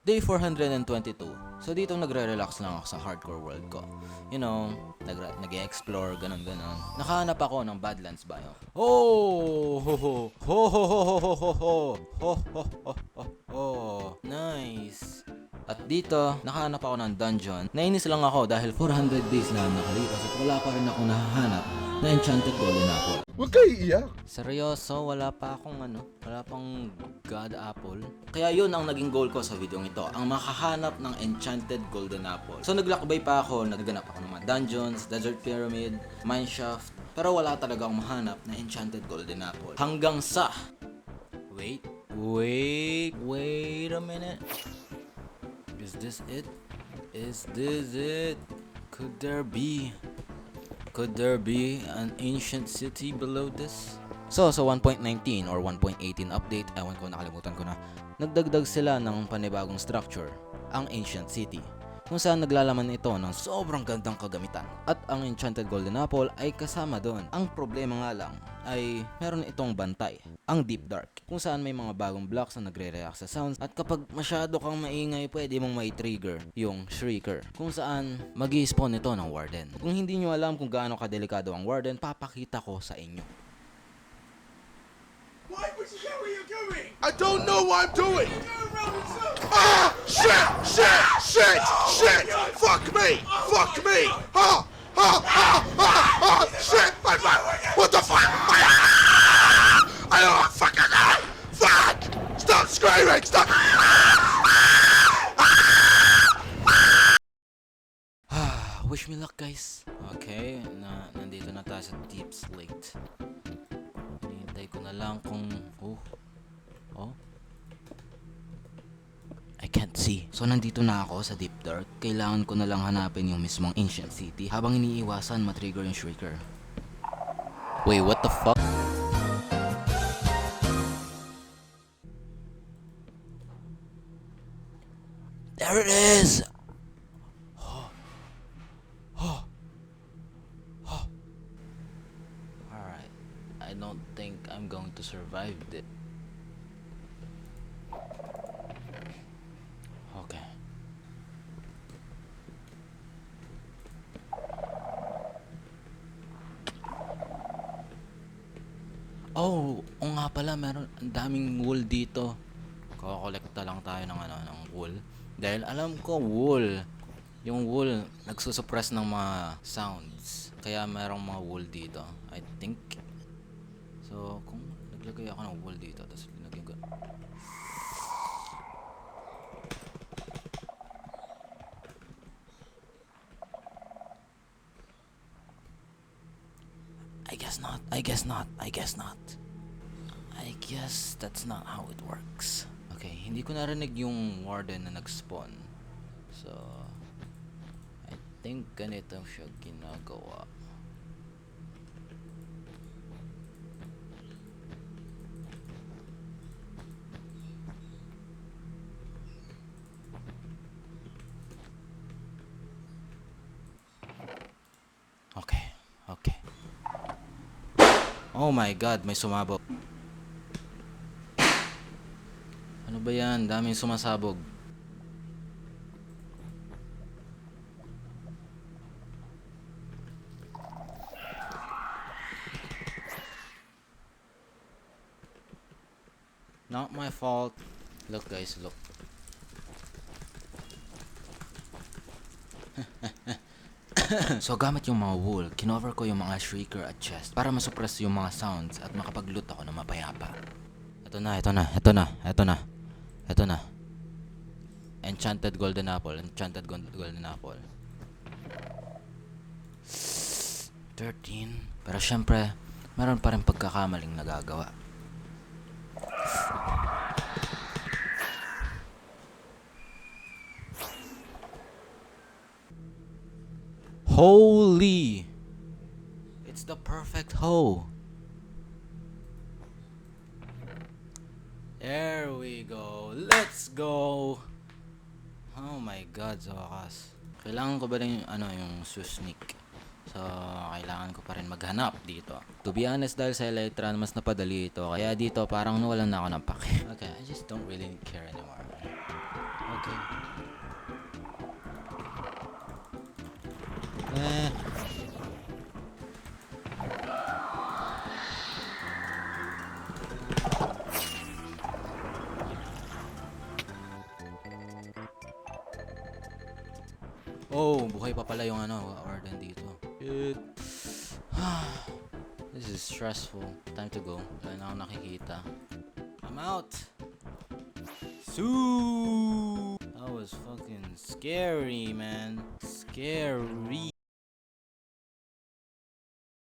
Day 422. So dito nagre-relax lang ako sa hardcore world ko. You know, nag-e-explore, ganun-ganun. Nakahanap ako ng Badlands biome. Oh! Ho ho! Ho ho ho ho ho ho ho! Ho ho ho ho ho! Nice! At dito, nakahanap ako ng dungeon. Nainis lang ako dahil 400 days na nakalipas at wala pa rin ako nahahanap na enchanted golden apple. Huwag kayo iiyak. Seryoso, wala pang God Apple. Kaya yun ang naging goal ko sa video ito, ang makahanap ng enchanted golden apple. So naglakbay pa ako, nagganap ako ng mga dungeons, desert pyramid, mineshaft, pero wala talaga akong mahanap na enchanted golden apple. Hanggang sa... Wait a minute. Is this it? Is this it? Could there be an ancient city below this? So, sa 1.19 or 1.18 update, nakalimutan ko na, nagdagdag sila ng panibagong structure, ang ancient city, kung saan naglalaman ito ng sobrang gandang kagamitan. At ang enchanted golden apple ay kasama doon. Ang problema nga lang ay meron itong bantay, ang deep dark, kung saan may mga bagong blocks na nagre-react sa sounds at kapag masyado kang maingay, pwede mong may trigger yung shrieker, kung saan magi-spawn ito ng warden. Kung hindi nyo alam kung gaano kadelikado ang warden, papakita ko sa inyo. Why would you go where you're going? I don't know what I'm doing. Ah! Shit! Fuck me! Ah! Shit! What the fuck? I don't fucking know! Fuck! Stop screaming! Stop! Wish me luck, guys. Okay, nandito na tayo sa Deep Slate. Hinihintay ko na lang kung... Oh. I can't see. So, nandito na ako sa Deep Dark. Kailangan ko na lang hanapin yung mismong Ancient City habang iniiwasan matrigger yung Shrieker. Wait, what the fuck? There it is! Alright. I don't think I'm going to survive this. Okay. Oh, nga pala, meron ang daming wool dito. Kukolekta lang tayo ng wool. Dahil alam ko yung wool nagsusuppress ng mga sounds. Kaya merong mga wool dito, I think. So, kung naglagay ako ng wool dito, tapos linagay ko. I guess that's not how it works. Okay, hindi ko narinig yung warden na nag-spawn. So, I think ganito siya ginagawa. Okay. Oh my god, may sumabog. Ano ba yan? Daming sumasabog. Not my fault. Look guys, look. So gamit yung mga wool, kinover ko yung mga shrieker at chest para masuppress yung mga sounds at makapag-loot ako ng mapayapa. Ito na. Enchanted golden apple. 13. Pero syempre, meron pa rin pagkakamaling nagagawa. Holy! It's the perfect hoe. There we go. Let's go. Oh my god, sa wakas. Kailangan ko ba rin yung sneak? So, kailangan ko pa rin maghanap dito. To be honest, dahil sa Elytra, mas napadali ito. Kaya dito, parang nawalan na ako ng pake. Okay, I just don't really care anymore. Okay. Eh. Oh, buhay pa pala yung warden dito. Shit. This is stressful. Time to go. Wala na akong nakikita. I'm out! That was fucking scary, man. Scary.